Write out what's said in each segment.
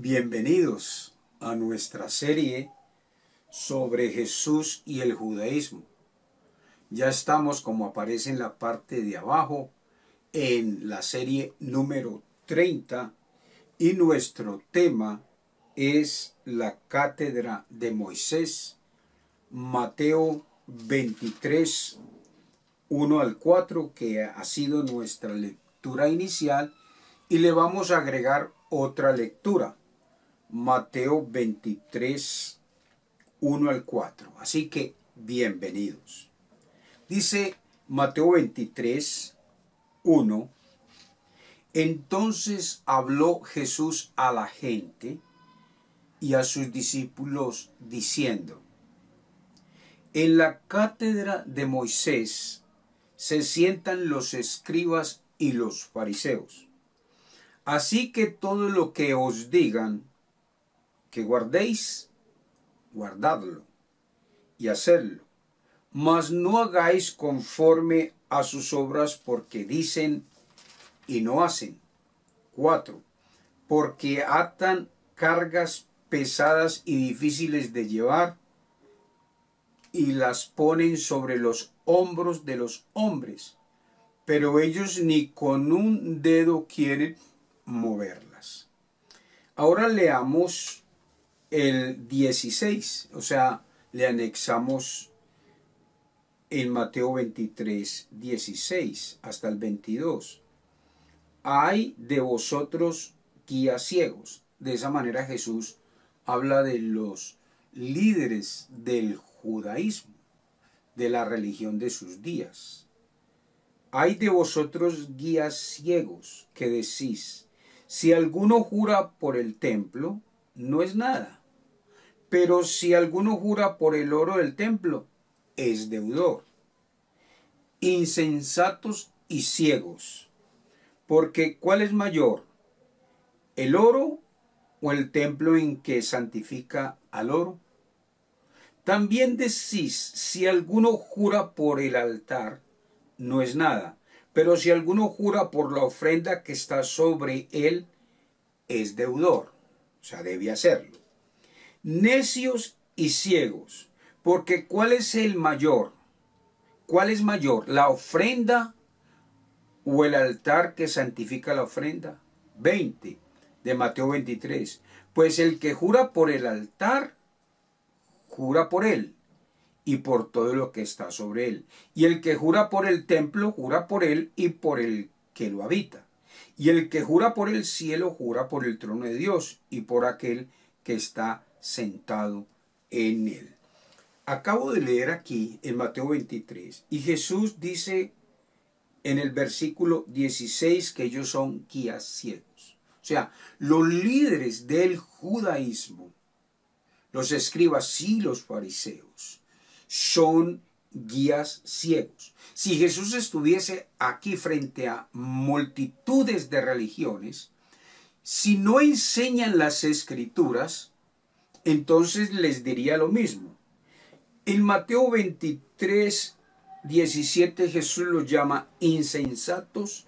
Bienvenidos a nuestra serie sobre Jesús y el judaísmo. Ya estamos, como aparece en la parte de abajo, en la serie número 30 y nuestro tema es la cátedra de Moisés, Mateo 23, 1 al 4, que ha sido nuestra lectura inicial, y le vamos a agregar otra lectura. Mateo 23, 1 al 4. Así que, bienvenidos. Dice Mateo 23, 1. Entonces habló Jesús a la gente y a sus discípulos diciendo: en la cátedra de Moisés se sientan los escribas y los fariseos. Así que todo lo que os digan que guardéis, guardadlo y hacedlo, mas no hagáis conforme a sus obras, porque dicen y no hacen. 4. Porque atan cargas pesadas y difíciles de llevar y las ponen sobre los hombros de los hombres, pero ellos ni con un dedo quieren moverlas. Ahora leamos el 16, o sea, le anexamos en Mateo 23, 16 hasta el 22. Hay de vosotros guías ciegos. De esa manera Jesús habla de los líderes del judaísmo, de la religión de sus días. Hay de vosotros guías ciegos que decís: si alguno jura por el templo, no es nada. Pero si alguno jura por el oro del templo, es deudor. Insensatos y ciegos, porque ¿cuál es mayor, el oro o el templo en que santifica al oro? También decís: si alguno jura por el altar, no es nada. Pero si alguno jura por la ofrenda que está sobre él, es deudor. O sea, debe hacerlo. Necios y ciegos, porque ¿cuál es el mayor? ¿Cuál es mayor, la ofrenda o el altar que santifica la ofrenda? 20 de Mateo 23. Pues el que jura por el altar, jura por él y por todo lo que está sobre él. Y el que jura por el templo, jura por él y por el que lo habita. Y el que jura por el cielo, jura por el trono de Dios y por aquel que está sentado en él. Acabo de leer aquí en Mateo 23 y Jesús dice en el versículo 16 que ellos son guías ciegos. O sea, los líderes del judaísmo, los escribas y los fariseos, son guías ciegos. Si Jesús estuviese aquí frente a multitudes de religiones, si no enseñan las escrituras, entonces les diría lo mismo. En Mateo 23, 17 Jesús los llama insensatos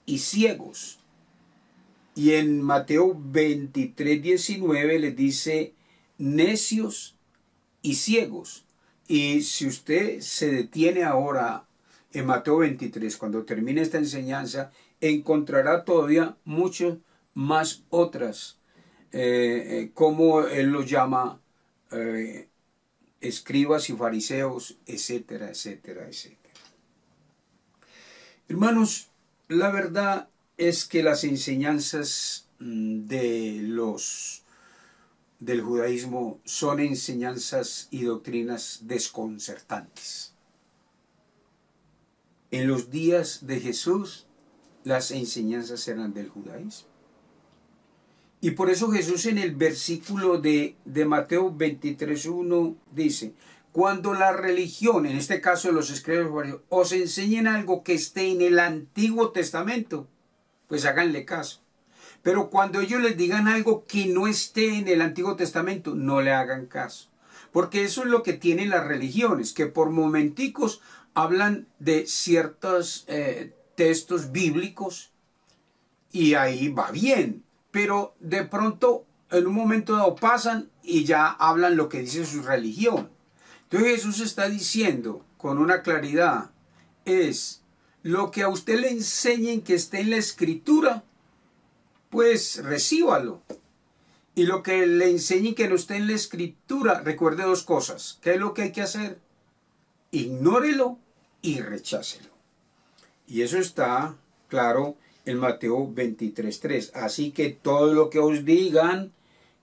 y ciegos. Y en Mateo 23, 19 les dice necios y ciegos. Y si usted se detiene ahora en Mateo 23, cuando termine esta enseñanza, encontrará todavía muchas más otras, como él los llama, escribas y fariseos, etcétera, etcétera, etcétera. Hermanos, la verdad es que las enseñanzas del judaísmo son enseñanzas y doctrinas desconcertantes. En los días de Jesús, las enseñanzas eran del judaísmo. Y por eso Jesús en el versículo de Mateo 23:1 dice: cuando la religión, en este caso los escribas, os enseñen algo que esté en el Antiguo Testamento, pues háganle caso. Pero cuando ellos les digan algo que no esté en el Antiguo Testamento, no le hagan caso. Porque eso es lo que tienen las religiones, que por momenticos hablan de ciertos textos bíblicos y ahí va bien. pero de pronto en un momento dado pasan y ya hablan lo que dice su religión. Entonces Jesús está diciendo con una claridad, es lo que a usted le enseñen que esté en la Escritura, pues recíbalo. Y lo que le enseñen que no esté en la Escritura, recuerde dos cosas. ¿Qué es lo que hay que hacer? Ignórelo y rechácelo. Y eso está claro en Mateo 23:3. Así que todo lo que os digan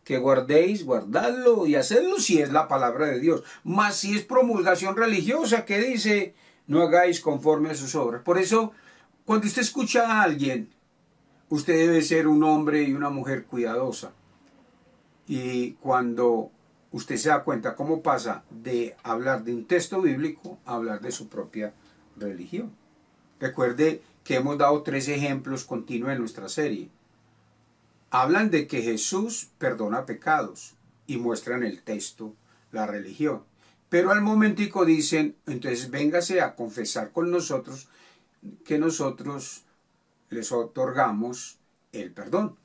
que guardéis, guardadlo y hacedlo si es la palabra de Dios. Mas si es promulgación religiosa que dice, no hagáis conforme a sus obras. Por eso, cuando usted escucha a alguien, usted debe ser un hombre y una mujer cuidadosa. Y cuando usted se da cuenta cómo pasa de hablar de un texto bíblico a hablar de su propia religión. Recuerde que hemos dado 3 ejemplos continuos en nuestra serie. Hablan de que Jesús perdona pecados y muestran el texto la religión. Pero al momentico dicen, entonces véngase a confesar con nosotros que nosotros les otorgamos el perdón.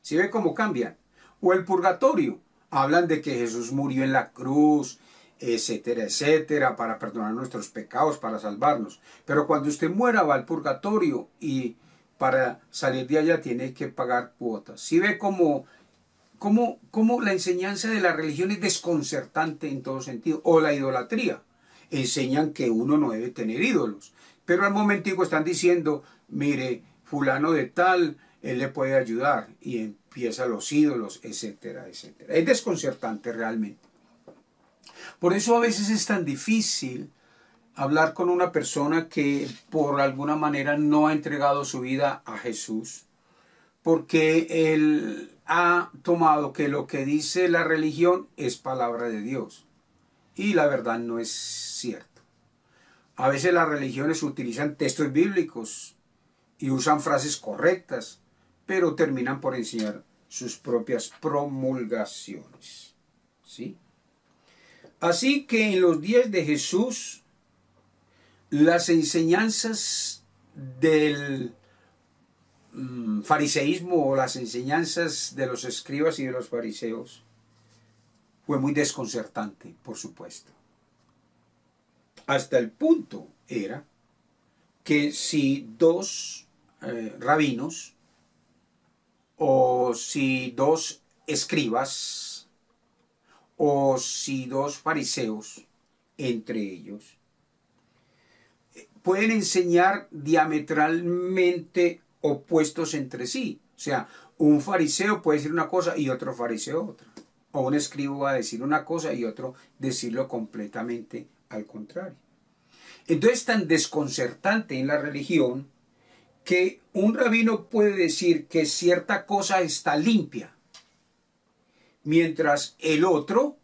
¿Sí ve cómo cambian? O el purgatorio. Hablan de que Jesús murió en la cruz, etcétera, etcétera, para perdonar nuestros pecados, para salvarnos. Pero cuando usted muera va al purgatorio y para salir de allá tiene que pagar cuotas. ¿Sí ve cómo la enseñanza de la religión es desconcertante en todo sentido? O la idolatría. Enseñan que uno no debe tener ídolos. Pero al momentico están diciendo, mire, fulano de tal, él le puede ayudar. Y empiezan los ídolos, etcétera, etcétera. Es desconcertante realmente. Por eso a veces es tan difícil hablar con una persona que por alguna manera no ha entregado su vida a Jesús, porque él ha tomado que lo que dice la religión es palabra de Dios. Y la verdad no es cierto. A veces las religiones utilizan textos bíblicos y usan frases correctas, pero terminan por enseñar sus propias promulgaciones. ¿Sí? Así que en los días de Jesús, las enseñanzas del fariseísmo o las enseñanzas de los escribas y de los fariseos fue muy desconcertante, por supuesto. Hasta el punto era que si 2 rabinos o si 2 escribas o si 2 fariseos, entre ellos, pueden enseñar diametralmente opuestos entre sí. O sea, un fariseo puede decir una cosa y otro fariseo otra. O un escriba va a decir una cosa y otro decirlo completamente al contrario. Entonces es tan desconcertante en la religión que un rabino puede decir que cierta cosa está limpia, mientras el otro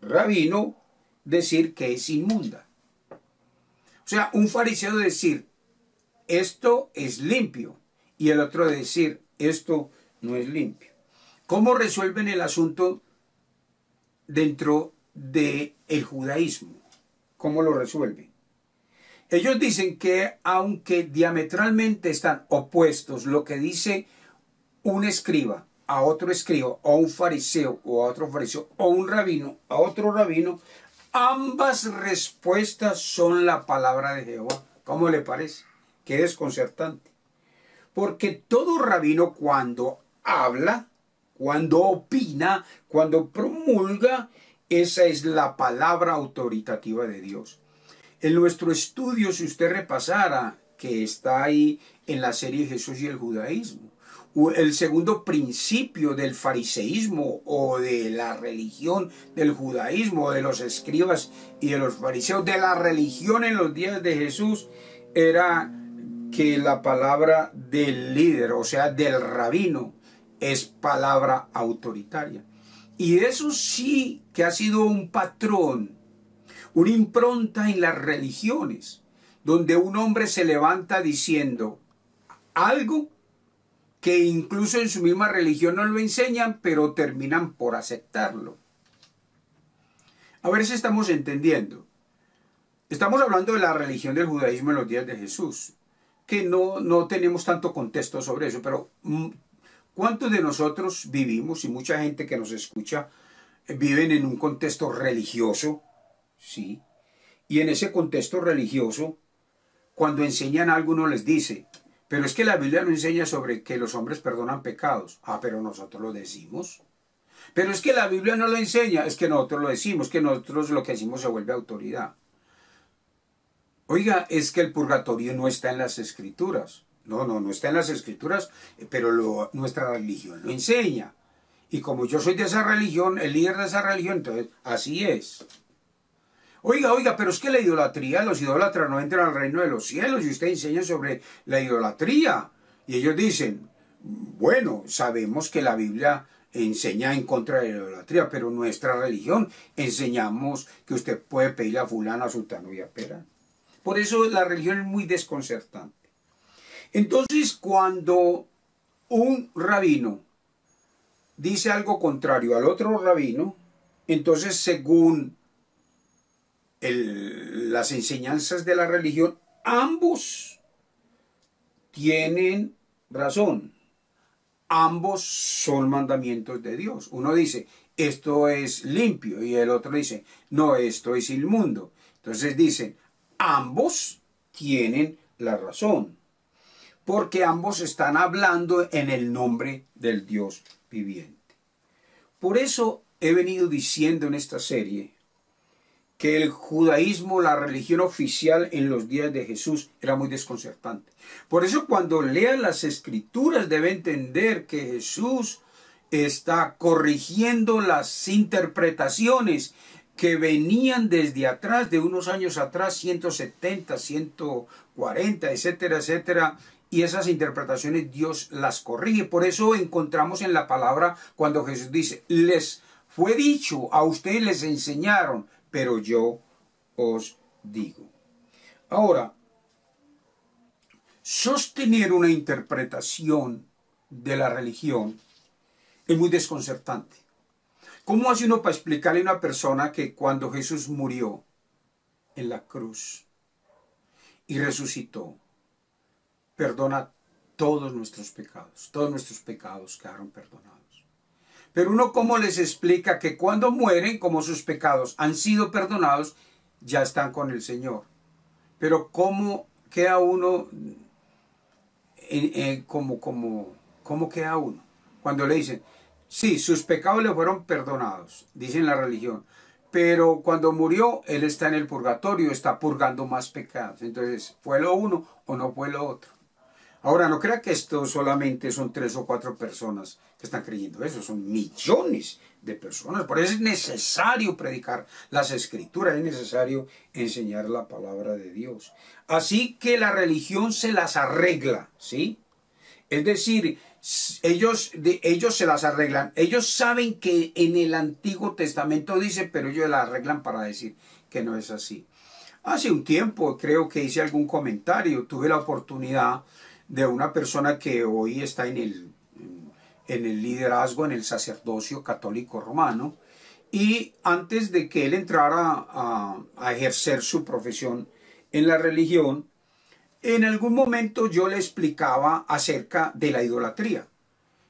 rabino decir que es inmunda. O sea, un fariseo decir esto es limpio y el otro decir esto no es limpio. ¿Cómo resuelven el asunto dentro del judaísmo? ¿Cómo lo resuelven? Ellos dicen que aunque diametralmente están opuestos lo que dice un escriba a otro escriba, o un fariseo o a otro fariseo, o un rabino a otro rabino, ambas respuestas son la palabra de Jehová. ¿Cómo le parece? Qué desconcertante. Porque todo rabino cuando habla, cuando opina, cuando promulga, esa es la palabra autoritativa de Dios. En nuestro estudio, si usted repasara, que está ahí en la serie Jesús y el judaísmo, el segundo principio del fariseísmo o de la religión del judaísmo, de los escribas y de los fariseos, de la religión en los días de Jesús, era que la palabra del líder, o sea, del rabino, es palabra autoritaria. Y eso sí que ha sido un patrón, una impronta en las religiones, donde un hombre se levanta diciendo algo que incluso en su misma religión no lo enseñan, pero terminan por aceptarlo. A ver si estamos entendiendo. Estamos hablando de la religión del judaísmo en los días de Jesús, que no tenemos tanto contexto sobre eso, pero ¿Cuántos de nosotros vivimos, y mucha gente que nos escucha, viven en un contexto religioso? Sí. Y en ese contexto religioso, cuando enseñan algo, uno les dice, pero es que la Biblia no enseña sobre que los hombres perdonan pecados. Ah, pero nosotros lo decimos. Pero es que la Biblia no lo enseña, es que nosotros lo decimos, que nosotros lo que decimos se vuelve autoridad. Oiga, es que el purgatorio no está en las Escrituras. No está en las Escrituras, pero nuestra religión lo enseña. Y como yo soy de esa religión, el líder de esa religión, entonces así es. Oiga, pero es que la idolatría, los idólatras no entran al reino de los cielos y usted enseña sobre la idolatría. Y ellos dicen, bueno, sabemos que la Biblia enseña en contra de la idolatría, pero nuestra religión enseñamos que usted puede pedirle a fulano, a sultano y a perán. Por eso la religión es muy desconcertante. Entonces, cuando un rabino dice algo contrario al otro rabino, entonces según las enseñanzas de la religión, ambos tienen razón. Ambos son mandamientos de Dios. Uno dice, esto es limpio, y el otro dice, no, esto es inmundo. Entonces dicen, ambos tienen la razón, porque ambos están hablando en el nombre del Dios viviente. Por eso he venido diciendo en esta serie que el judaísmo, la religión oficial en los días de Jesús, era muy desconcertante. Por eso cuando lean las Escrituras debe entender que Jesús está corrigiendo las interpretaciones que venían desde atrás, de unos años atrás, 170, 140, etcétera, etcétera, y esas interpretaciones Dios las corrige. Por eso encontramos en la palabra cuando Jesús dice, les fue dicho, a ustedes les enseñaron, pero yo os digo. Ahora, sostener una interpretación de la religión es muy desconcertante. ¿Cómo hace uno para explicarle a una persona que cuando Jesús murió en la cruz y resucitó, perdona todos nuestros pecados quedaron perdonados? Pero uno, ¿cómo les explica que cuando mueren, como sus pecados han sido perdonados, ya están con el Señor? Pero ¿cómo queda uno? ¿Cómo queda uno? Cuando le dicen, sí, sus pecados le fueron perdonados, dicen la religión, pero cuando murió, él está en el purgatorio, está purgando más pecados. Entonces, ¿fue lo uno o no fue lo otro? Ahora, no crea que esto solamente son 3 o 4 personas que están creyendo eso, son millones de personas. Por eso es necesario predicar las Escrituras, es necesario enseñar la palabra de Dios. Así que la religión se las arregla, ¿sí? Es decir, ellos se las arreglan. Ellos saben que en el Antiguo Testamento dice, pero ellos las arreglan para decir que no es así. Hace un tiempo creo que hice algún comentario, tuve la oportunidad de una persona que hoy está en el liderazgo, en el sacerdocio católico romano, y antes de que él entrara a ejercer su profesión en la religión, en algún momento yo le explicaba acerca de la idolatría.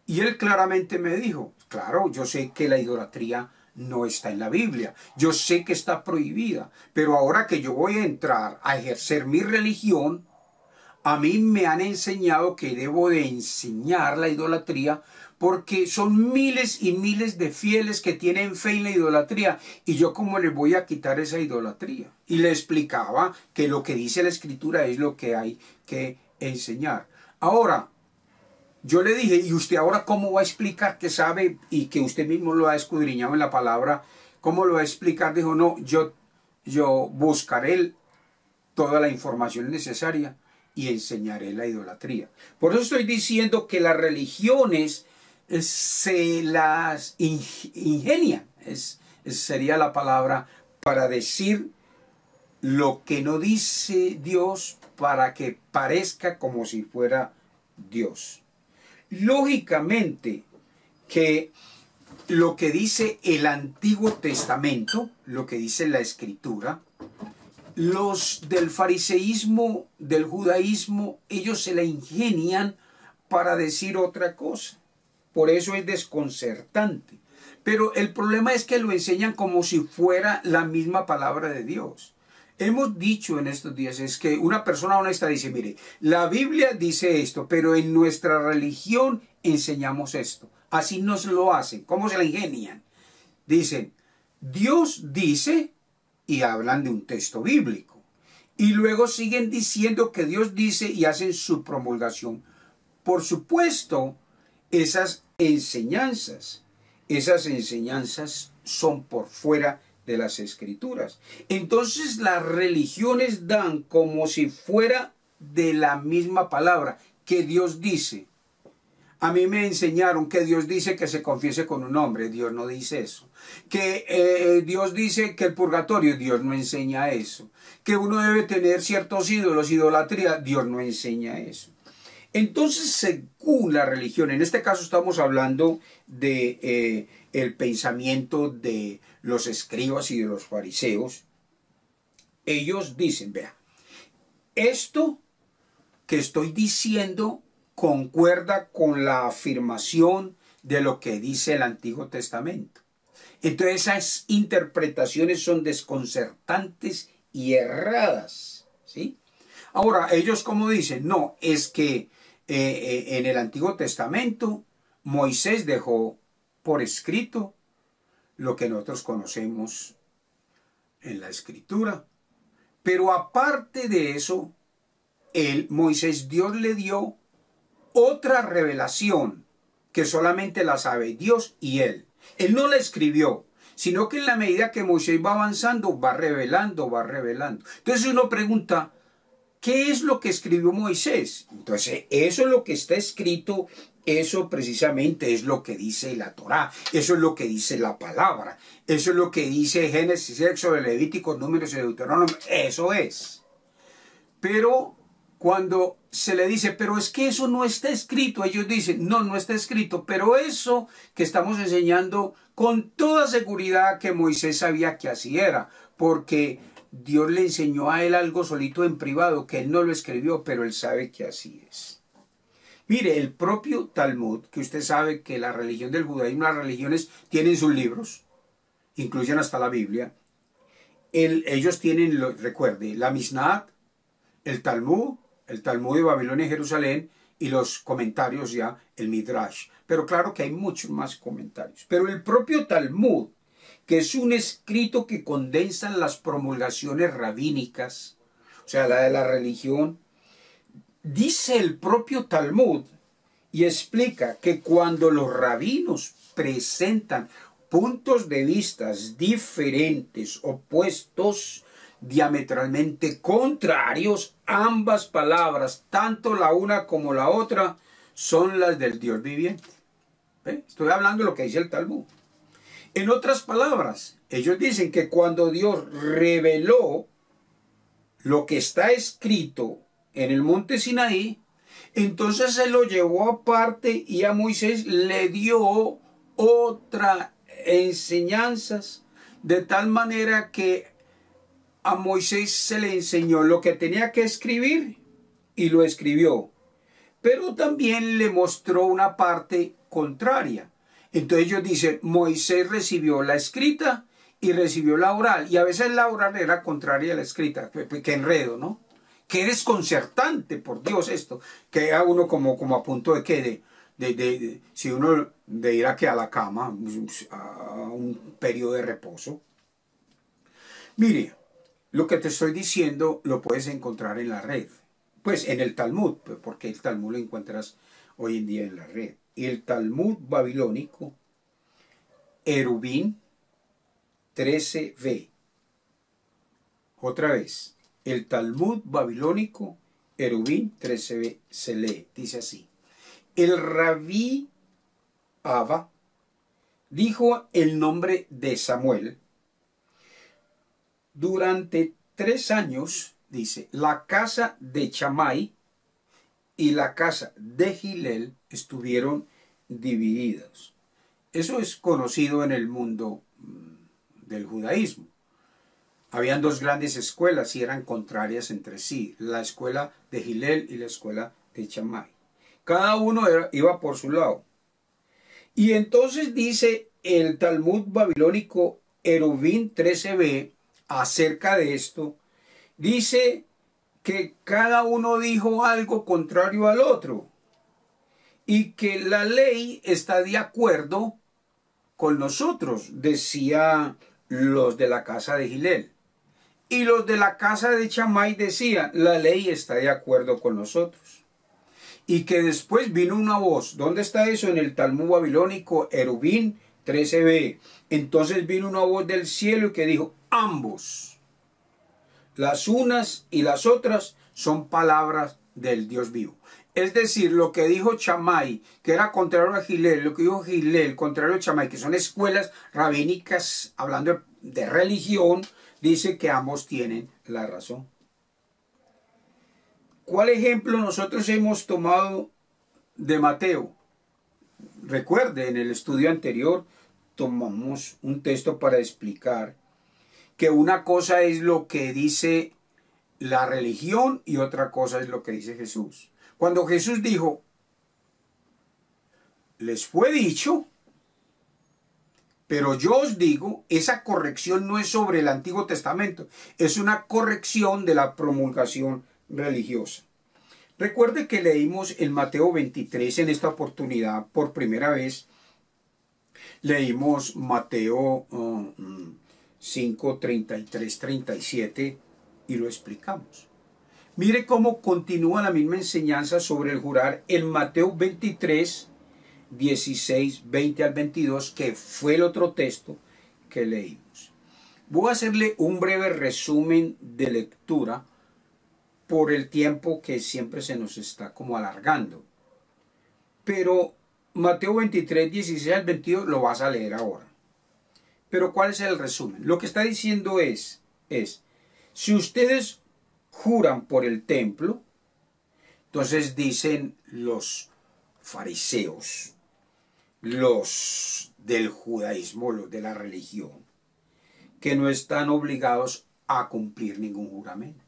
Y él claramente me dijo, claro, yo sé que la idolatría no está en la Biblia, yo sé que está prohibida, pero ahora que yo voy a entrar a ejercer mi religión, a mí me han enseñado que debo de enseñar la idolatría porque son miles y miles de fieles que tienen fe en la idolatría. Y yo, ¿cómo les voy a quitar esa idolatría? Y le explicaba que lo que dice la Escritura es lo que hay que enseñar. Ahora, yo le dije, ¿y usted ahora cómo va a explicar que sabe y que usted mismo lo ha escudriñado en la palabra? ¿Cómo lo va a explicar? Dijo, no, yo buscaré toda la información necesaria y enseñaré la idolatría. Por eso estoy diciendo que las religiones se las ingenian, sería la palabra, para decir lo que no dice Dios para que parezca como si fuera Dios. Lógicamente que lo que dice el Antiguo Testamento, lo que dice la Escritura, los del fariseísmo, del judaísmo, ellos se la ingenian para decir otra cosa. por eso es desconcertante. Pero el problema es que lo enseñan como si fuera la misma palabra de Dios. Hemos dicho en estos días, es que una persona honesta dice, mire, la Biblia dice esto, pero en nuestra religión enseñamos esto. Así nos lo hacen. ¿Cómo se la ingenian? Dicen, Dios dice, y hablan de un texto bíblico. Y luego siguen diciendo que Dios dice y hacen su promulgación. Por supuesto, esas enseñanzas son por fuera de las Escrituras. Entonces las religiones dan como si fuera de la misma palabra que Dios dice. A mí me enseñaron que Dios dice que se confiese con un hombre. Dios no dice eso. Que Dios dice que el purgatorio, Dios no enseña eso. Que uno debe tener ciertos ídolos, idolatría, Dios no enseña eso. Entonces, según la religión, en este caso estamos hablando de el pensamiento de los escribas y de los fariseos. Ellos dicen, vea, esto que estoy diciendo concuerda con la afirmación de lo que dice el Antiguo Testamento. Entonces esas interpretaciones son desconcertantes y erradas, ¿sí? Ahora, ellos como dicen, no, es que en el Antiguo Testamento Moisés dejó por escrito lo que nosotros conocemos en la Escritura. Pero aparte de eso, Moisés, Dios le dio otra revelación que solamente la sabe Dios y él. Él no la escribió, sino que en la medida que Moisés va avanzando, va revelando, va revelando. Entonces uno pregunta, ¿qué es lo que escribió Moisés? Entonces, eso es lo que está escrito, eso precisamente es lo que dice la Torá, eso es lo que dice la palabra, eso es lo que dice Génesis, Éxodo, Levítico, Números y Deuteronomio, eso es. Pero cuando se le dice, pero es que eso no está escrito, ellos dicen, no, no está escrito, pero eso que estamos enseñando con toda seguridad que Moisés sabía que así era, porque Dios le enseñó a él algo solito en privado, que él no lo escribió, pero él sabe que así es. Mire, el propio Talmud, que usted sabe que la religión del judaísmo, las religiones tienen sus libros, incluyen hasta la Biblia, ellos tienen, recuerde, la Mishnah, el Talmud de Babilonia y Jerusalén, y los comentarios ya, el Midrash. Pero claro que hay muchos más comentarios. Pero el propio Talmud, que es un escrito que condensa las promulgaciones rabínicas, o sea, la de la religión, dice el propio Talmud y explica que cuando los rabinos presentan puntos de vista diferentes, opuestos, diametralmente contrarios, ambas palabras, tanto la una como la otra, son las del Dios viviente. Estoy hablando de lo que dice el Talmud. En otras palabras, ellos dicen que cuando Dios reveló lo que está escrito en el monte Sinaí, entonces se lo llevó aparte y a Moisés le dio otras enseñanzas, de tal manera que a Moisés se le enseñó lo que tenía que escribir y lo escribió, pero también le mostró una parte contraria. Entonces ellos dicen, Moisés recibió la escrita y recibió la oral, y a veces la oral era contraria a la escrita. Qué enredo, ¿no? Qué desconcertante, por Dios, esto, que a uno como a punto de que si uno de ir a la cama, a un periodo de reposo. Mire, lo que te estoy diciendo lo puedes encontrar en la red, pues en el Talmud, porque el Talmud lo encuentras hoy en día en la red. Y el Talmud babilónico, Eruvin 13b. Otra vez, el Talmud babilónico, Eruvin 13b, se lee, dice así. El rabí Abba dijo el nombre de Samuel. Durante 3 años, dice, la casa de Chamai y la casa de Gilel estuvieron divididas. Eso es conocido en el mundo del judaísmo. Habían 2 grandes escuelas y eran contrarias entre sí, la escuela de Gilel y la escuela de Chamai. Cada uno iba por su lado. Y entonces dice el Talmud babilónico Eruvin 13b acerca de esto, dice que cada uno dijo algo contrario al otro y que la ley está de acuerdo con nosotros, decía los de la casa de Gilel. Y los de la casa de Chamay decían, la ley está de acuerdo con nosotros. Y que después vino una voz. ¿Dónde está eso? En el Talmud babilónico Eruvin 13b. Entonces vino una voz del cielo que dijo, ambos, las unas y las otras, son palabras del Dios vivo. Es decir, lo que dijo Chamay, que era contrario a Gilel, lo que dijo Gilel, contrario a Chamay, que son escuelas rabínicas hablando de religión, dice que ambos tienen la razón. ¿Cuál ejemplo nosotros hemos tomado de Mateo? Recuerde, en el estudio anterior tomamos un texto para explicar que una cosa es lo que dice la religión y otra cosa es lo que dice Jesús. Cuando Jesús dijo, les fue dicho, pero yo os digo, esa corrección no es sobre el Antiguo Testamento, es una corrección de la promulgación religiosa. Recuerde que leímos en Mateo 23 en esta oportunidad por primera vez. Leímos Mateo 5, 33, 37 y lo explicamos. Mire cómo continúa la misma enseñanza sobre el jurar en Mateo 23, 16, 20 al 22, que fue el otro texto que leímos. Voy a hacerle un breve resumen de lectura por el tiempo que siempre se nos está como alargando. Pero Mateo 23, 16 al 22 lo vas a leer ahora. Pero ¿cuál es el resumen? Lo que está diciendo es, si ustedes juran por el templo, entonces dicen los fariseos, los del judaísmo, los de la religión, que no están obligados a cumplir ningún juramento.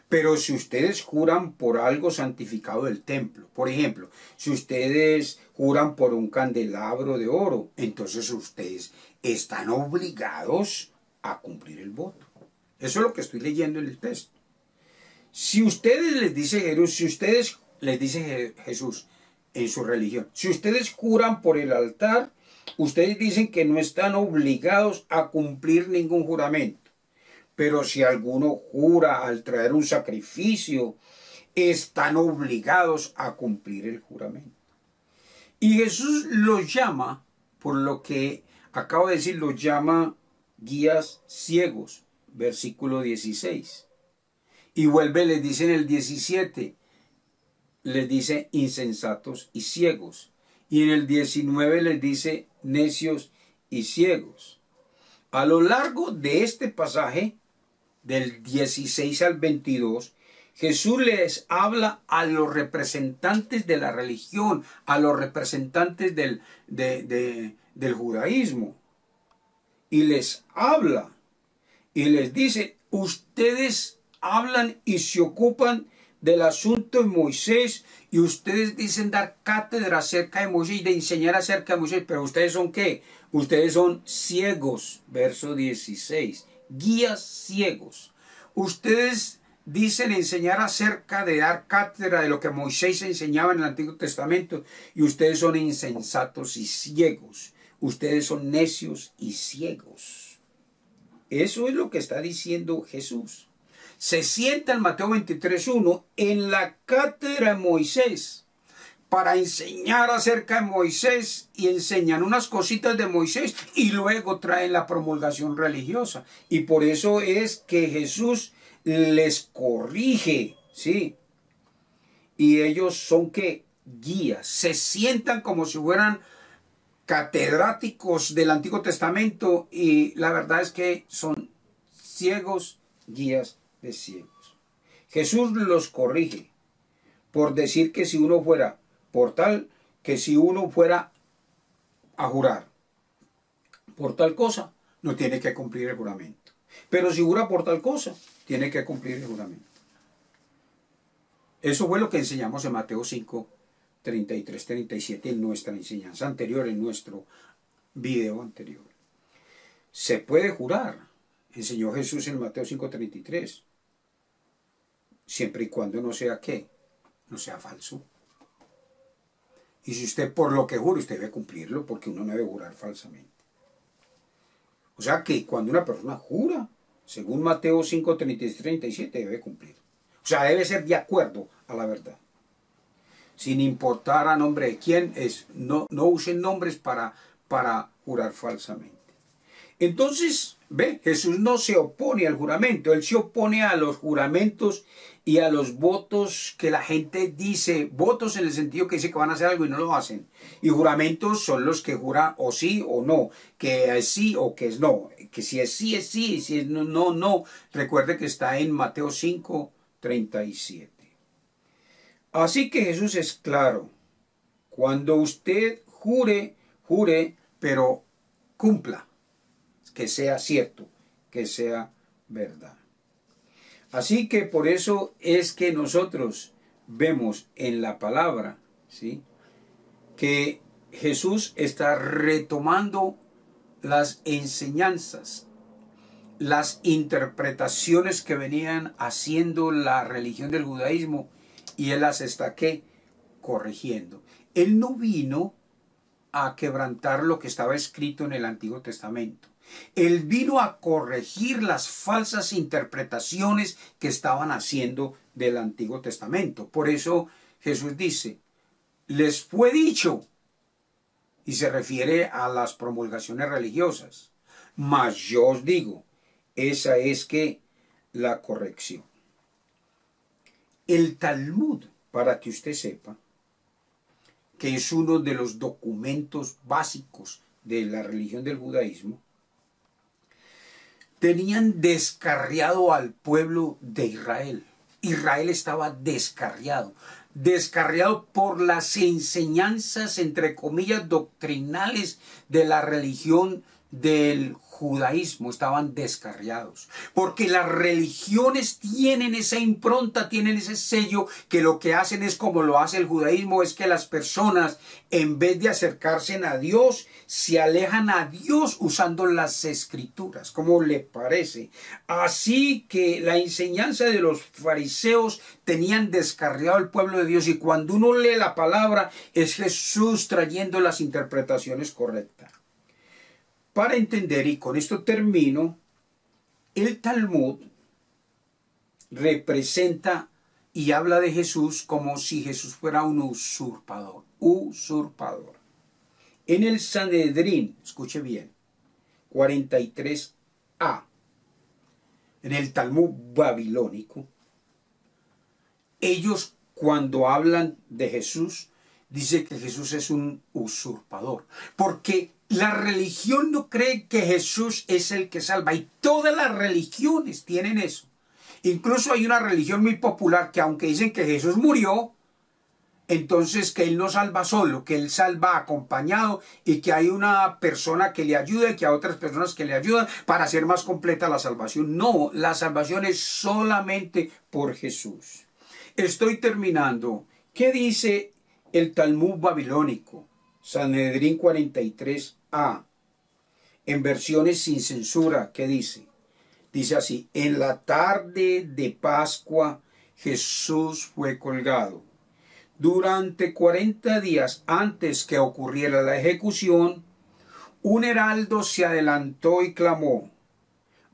Pero si ustedes juran por algo santificado del templo, por ejemplo, si ustedes juran por un candelabro de oro, entonces ustedes están obligados a cumplir el voto. Eso es lo que estoy leyendo en el texto. Si ustedes les dice Jesús, si ustedes les dice Jesús en su religión, si ustedes juran por el altar, ustedes dicen que no están obligados a cumplir ningún juramento. Pero si alguno jura al traer un sacrificio, están obligados a cumplir el juramento. Y Jesús los llama, por lo que acabo de decir, los llama guías ciegos, versículo 16. Y vuelve, les dice en el 17, les dice insensatos y ciegos. Y en el 19 les dice necios y ciegos. A lo largo de este pasaje, del 16 al 22, Jesús les habla a los representantes de la religión, a los representantes del judaísmo. Y les habla y les dice, ustedes hablan y se ocupan del asunto de Moisés y ustedes dicen dar cátedra acerca de Moisés y de enseñar acerca de Moisés, pero ustedes son ¿qué? Ustedes son ciegos, verso 16. Guías ciegos. Ustedes dicen enseñar acerca de dar cátedra de lo que Moisés enseñaba en el Antiguo Testamento y ustedes son insensatos y ciegos. Ustedes son necios y ciegos. Eso es lo que está diciendo Jesús. Se sienta en Mateo 23:1 en la cátedra de Moisés para enseñar acerca de Moisés y enseñan unas cositas de Moisés y luego traen la promulgación religiosa. Y por eso es que Jesús les corrige, ¿sí? Y ellos son que guías, se sientan como si fueran catedráticos del Antiguo Testamento y la verdad es que son ciegos, guías de ciegos. Jesús los corrige por decir que si uno fuera por tal que si uno fuera a jurar por tal cosa, no tiene que cumplir el juramento. Pero si jura por tal cosa, tiene que cumplir el juramento. Eso fue lo que enseñamos en Mateo 5, 33, 37 en nuestra enseñanza anterior, en nuestro video anterior. Se puede jurar, enseñó Jesús en Mateo 5:33, siempre y cuando no sea ¿qué? No sea falso. Y si usted por lo que jure, usted debe cumplirlo, porque uno no debe jurar falsamente. O sea que cuando una persona jura, según Mateo 5:33, 37, debe cumplir. O sea, debe ser de acuerdo a la verdad. Sin importar a nombre de quién es, no usen nombres para jurar falsamente. Entonces, ve, Jesús no se opone al juramento, él se opone a los juramentos y a los votos que la gente dice, votos en el sentido que dice que van a hacer algo y no lo hacen. Y juramentos son los que juran o sí o no, que es sí o que es no, que si es sí es sí, si es no, no, no. Recuerde que está en Mateo 5:37. Así que Jesús es claro, cuando usted jure, jure, pero cumpla, que sea cierto, que sea verdad. Así que por eso es que nosotros vemos en la palabra, ¿sí?, que Jesús está retomando las enseñanzas, las interpretaciones que venían haciendo la religión del judaísmo, y él las está ¿qué? Corrigiendo. Él no vino a quebrantar lo que estaba escrito en el Antiguo Testamento. Él vino a corregir las falsas interpretaciones que estaban haciendo del Antiguo Testamento. Por eso Jesús dice, les fue dicho, y se refiere a las promulgaciones religiosas, mas yo os digo, esa es que la corrección. El Talmud, para que usted sepa, que es uno de los documentos básicos de la religión del judaísmo, tenían descarriado al pueblo de Israel. Israel estaba descarriado por las enseñanzas, entre comillas, doctrinales de la religión del judaísmo. Estaban descarriados, porque las religiones tienen esa impronta, tienen ese sello, que lo que hacen es como lo hace el judaísmo, es que las personas, en vez de acercarse a Dios, se alejan a Dios usando las escrituras, como le parece. Así que la enseñanza de los fariseos tenían descarriado al pueblo de Dios, y cuando uno lee la palabra, es Jesús trayendo las interpretaciones correctas. Para entender, y con esto termino, el Talmud representa y habla de Jesús como si Jesús fuera un usurpador. Usurpador. En el Sanedrín, escuche bien, 43a, en el Talmud babilónico, ellos cuando hablan de Jesús, dice que Jesús es un usurpador, porque la religión no cree que Jesús es el que salva, y todas las religiones tienen eso. Incluso hay una religión muy popular que, aunque dicen que Jesús murió, entonces que Él no salva solo, que Él salva acompañado, y que hay una persona que le ayuda y que hay otras personas que le ayudan para hacer más completa la salvación. No, la salvación es solamente por Jesús. Estoy terminando. ¿Qué dice el Talmud babilónico? Sanedrín 43a, en versiones sin censura. ¿Qué dice? Dice así: en la tarde de Pascua Jesús fue colgado. Durante 40 días antes que ocurriera la ejecución, un heraldo se adelantó y clamó: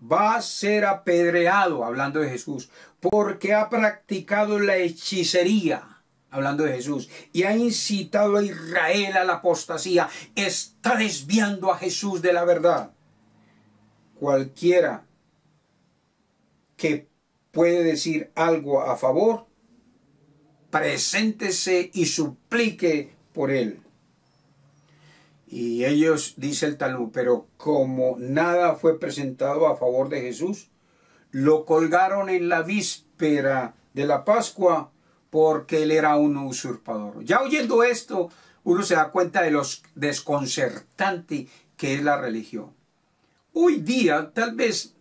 va a ser apedreado, hablando de Jesús, porque ha practicado la hechicería, hablando de Jesús, y ha incitado a Israel a la apostasía, está desviando a Jesús de la verdad. Cualquiera que puede decir algo a favor, preséntese y suplique por él. Y ellos, dice el Talmud, pero como nada fue presentado a favor de Jesús, lo colgaron en la víspera de la Pascua, porque él era un usurpador. Ya oyendo esto, uno se da cuenta de lo desconcertante que es la religión. Hoy día, tal vez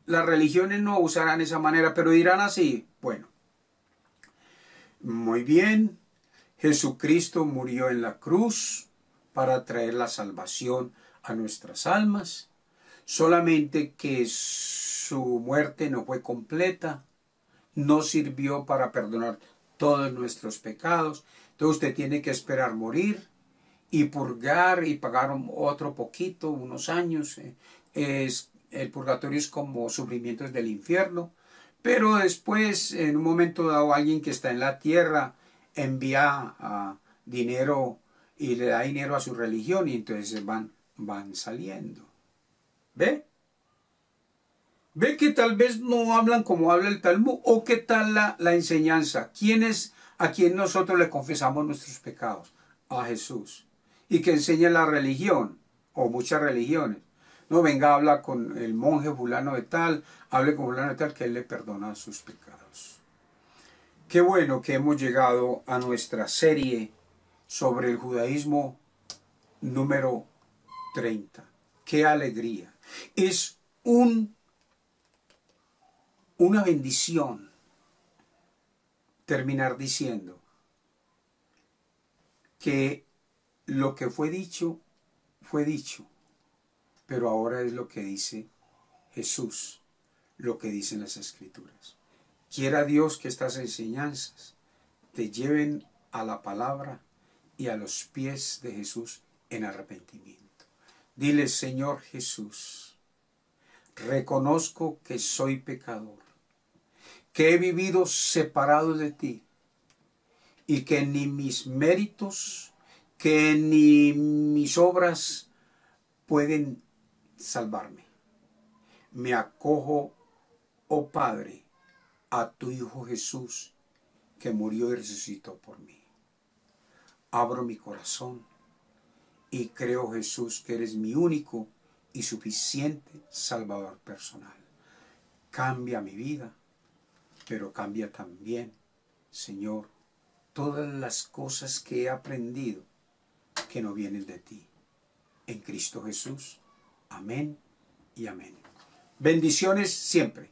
las religiones no usarán esa manera, pero dirán así: bueno, muy bien, Jesucristo murió en la cruz para traer la salvación a nuestras almas, solamente que su muerte no fue completa, no sirvió para perdonar todos nuestros pecados. Entonces usted tiene que esperar morir y purgar y pagar otro poquito, unos años. El purgatorio es como sufrimientos del infierno, pero después, en un momento dado, alguien que está en la tierra envía dinero y le da dinero a su religión y entonces van saliendo. ¿Ve? ¿Ve que tal vez no hablan como habla el Talmud? ¿O qué tal la enseñanza? ¿Quién es a quien nosotros le confesamos nuestros pecados? A Jesús. Y que enseña la religión, o muchas religiones. No, venga, habla con el monje fulano de tal, hable con fulano de tal, que él le perdona sus pecados. Qué bueno que hemos llegado a nuestra serie sobre el judaísmo número 30. Qué alegría. Es una bendición terminar diciendo que lo que fue dicho, pero ahora es lo que dice Jesús, lo que dicen las Escrituras. Quiera Dios que estas enseñanzas te lleven a la palabra y a los pies de Jesús en arrepentimiento. Dile, Señor Jesús, reconozco que soy pecador, que he vivido separado de ti y que ni mis méritos, que ni mis obras pueden salvarme. Me acojo, oh Padre, a tu Hijo Jesús, que murió y resucitó por mí. Abro mi corazón y creo, Jesús, que eres mi único y suficiente Salvador personal. Cambia mi vida, pero cambia también, Señor, todas las cosas que he aprendido que no vienen de ti. En Cristo Jesús. Amén y amén. Bendiciones siempre.